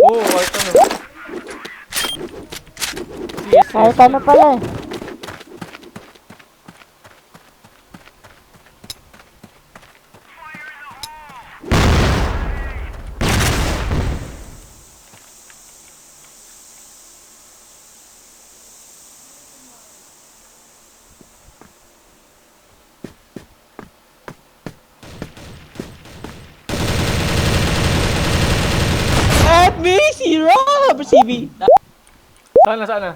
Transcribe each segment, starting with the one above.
Oo, kahit ano. Kahit ano pala eh. FB, zero! CB. Sana, sana.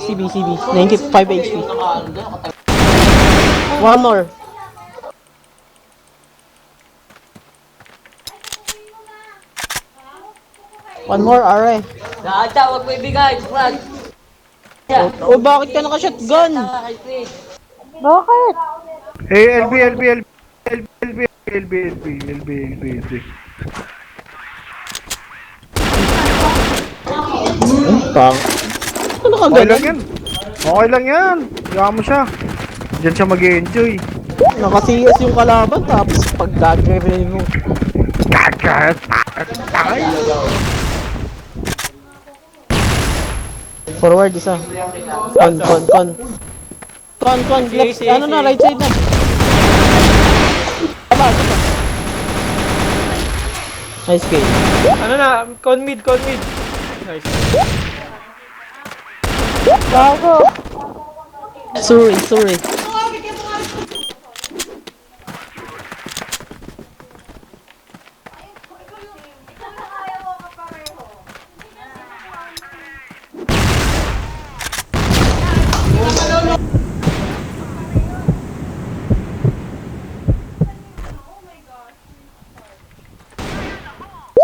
CB. 95 HP. One more. One more, are. Nata, huwag mo ibigay, Brad. O bakit ka naka-shotgun? Bakit? Hey, LB. Pang. Ano ka Okay lang ganun? yan. Okay lang yan. Hiya mo siya. Diyan siya mag-enjoy. Nakasiyas yung kalaban tapos pag gagawin mo. Kagat. Forward isa. Con. Left, ano na, right side na. Tama. Nice kill. Ano na, con mid. Nice. Gago. Sorry.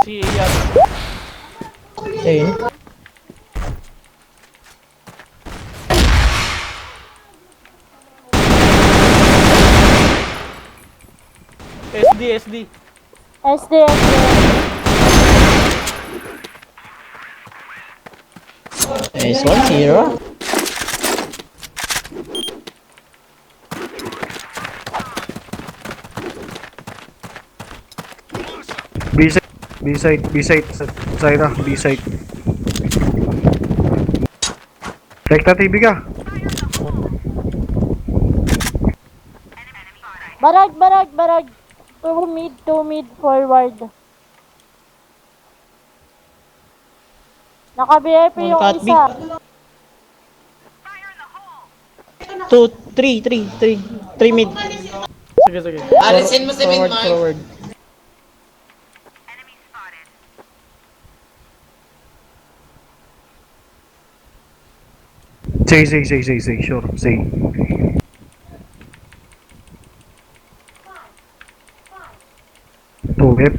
Si yan. Eh. SD. SD. Nice one, zero. B-side. Zaira, B-side. Rekta TV ka. Barag. Two mid, forward. Naka-VIP One yung cut B. isa. 3 mid. Sige. Alisin mo si Midmark. Forward. Say, sure, say. Tuhip.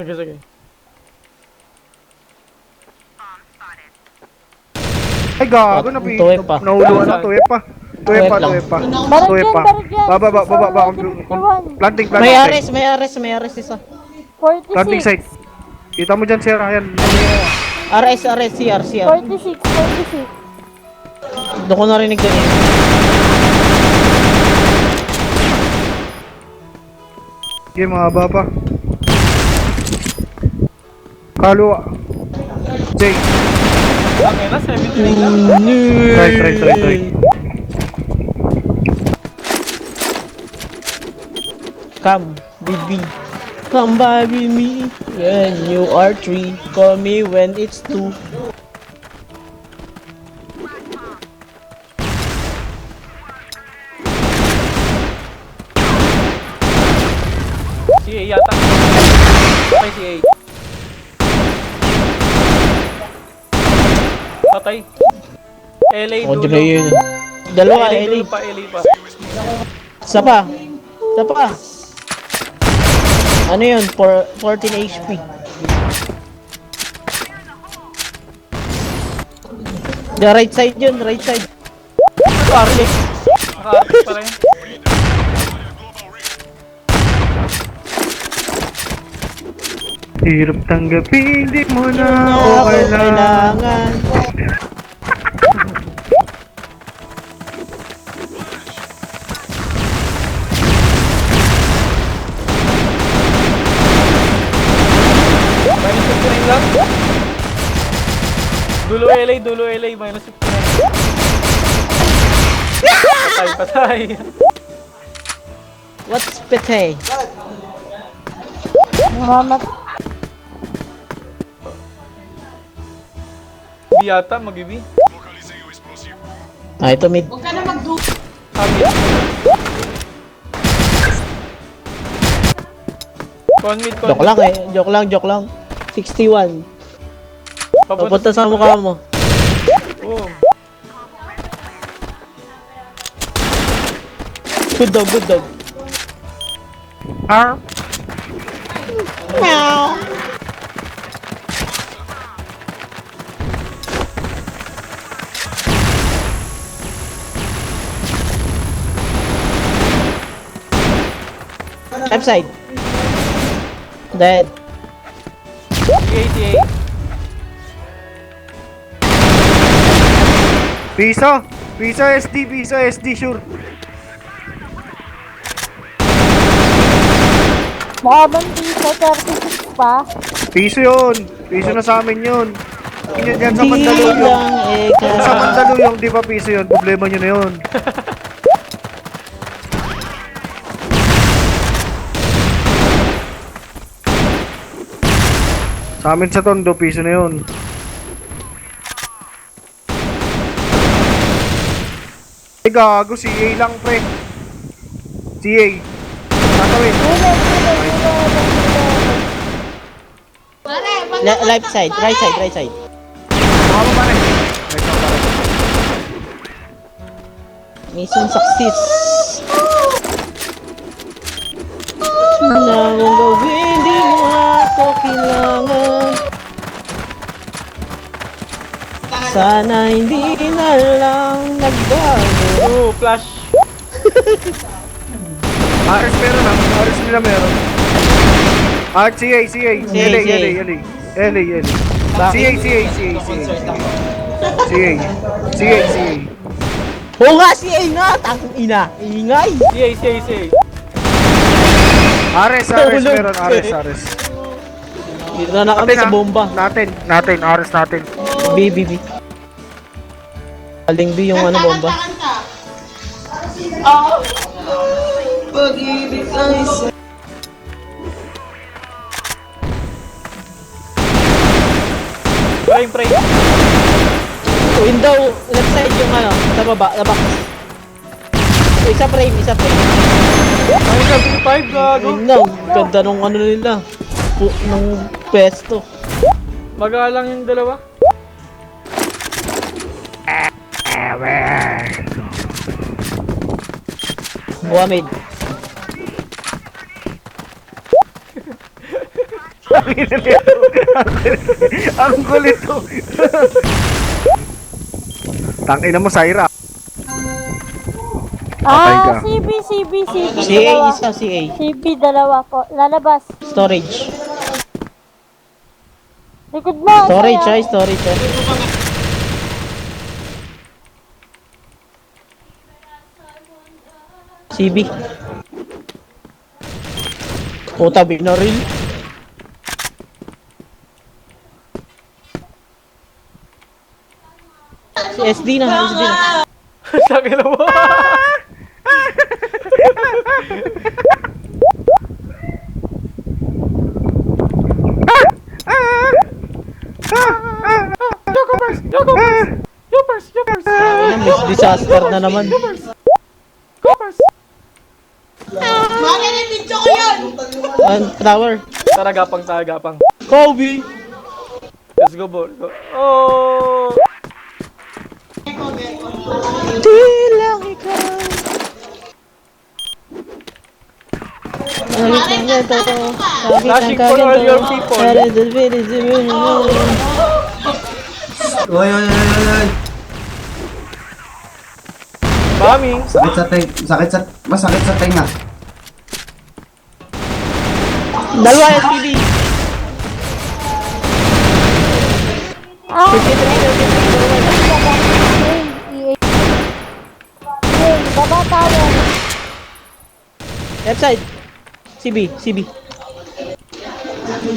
Sige. Ay gago, Tuhip pa. nahuluan na, tuhip pa. Tuhip pa. Barag yan. Baba. Planting May side. ares isa. Planting 46. side. Kita mo dyan, sir, ayan. RS, CR. 46. Doon ko narinig din eh. Okay, mahaba pa. Kalwa. Jay. Okay na, 73 lang. Try. Come, baby. Come by with me when you are 3. Call me when it's 2. Si A yata. Patay si A. Patay. LA O, dulo. dilo yun. Dalawa, LA Eli. dulo pa. Isa pa. Ano yun? 14 HP. The right side yun, right side. Naka-artist pa rin. Hirap tanggapin, di mo na ako kailangan. Minus 59 lang. Dulo LA, minus 59. Patay. What's pete? Mamat. B yata, mag-B. Ah, ito mid. Sabi. Con mid. Joke lang eh. Joke lang. 61. Papunta sa mukha mo. Oh. Good dog. Ah, Left side. Dead. CA. Piso SD, sure. Mukha bang piso 36 pa? Piso yun. Piso na sa amin yun. Yun yan sa Di Mandaluyong. lang Kung sa ikaw. Mandaluyong, di ba piso yun? Problema nyo na yun. Sa amin sa Tondo, piso na yun. Ay gago, CA lang pre. CA. Tatawin. Left side. Right side. Mukha pa rin. Mission success. Na mong gawin, di mo ako kailangan. Sana hindi na lang nagbago. Oh, flash. RS meron ah. RS nila meron. CA. LA. CA. Oo nga, si A nga! Tanging ina! Ingay! CA. RS meron. RS. Dito na kami sa bomba. Natin. RS natin. B. Aling B yung ano bomba. Frame. Window, left side yung ano, sa baba, sa box. Isa frame. Ay, sabi 5, gago. No, ganda nung ano nila. Nung pesto. Magalang yung dalawa. Muhammad. Ang kulit to. Tangina mo, Syra. Patay ka. CB. CA Dalawa. isa, CA. CB, dalawa po. Lalabas. Storage. Likod mo. Storage saya. ay, storage ay. CB. Puta, binaril. Si SD na. Sakila mo. Yoppers. May disaster na naman. Tower. Tara, gapang. Kobe. Let's go, ball. Oh! Di lang ikaw. Flashing for all your people. Oy. Bombing. Masakit sa tenga. Dalawa SPB. Ah! Baba tower. Left side. CB.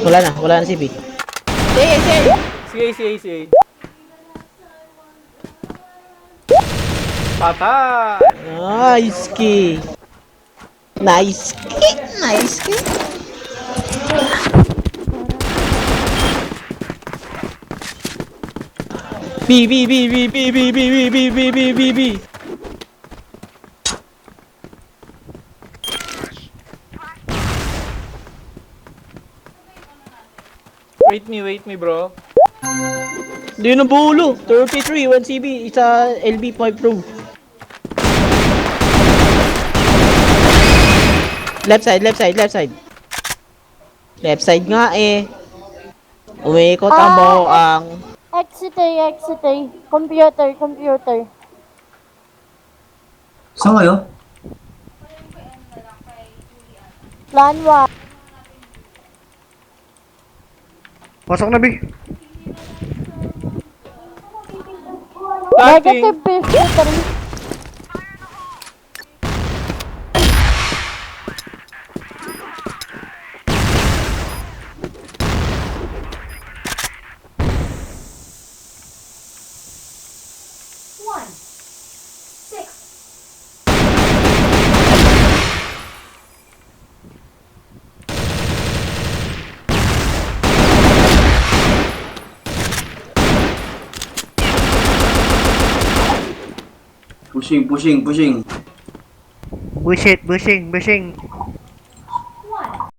Wala na CB. CA. Patay! Nice key. Nice key. Nice key. B, B, B, B, B, B, B, B, B, B, B, B, B. Wait me, bro. Hindi na bulo. 33, 1 CB, isa LB5 Pro. Left side, left side, left side. Left side nga eh. Umiikot ang ang Exit A, exit A. Computer, computer. Saan kayo? Plan 1. Pasok na, B. Planting! Negative 53. Pushing, pushing, pushing. Bullshit, bushing, bushing.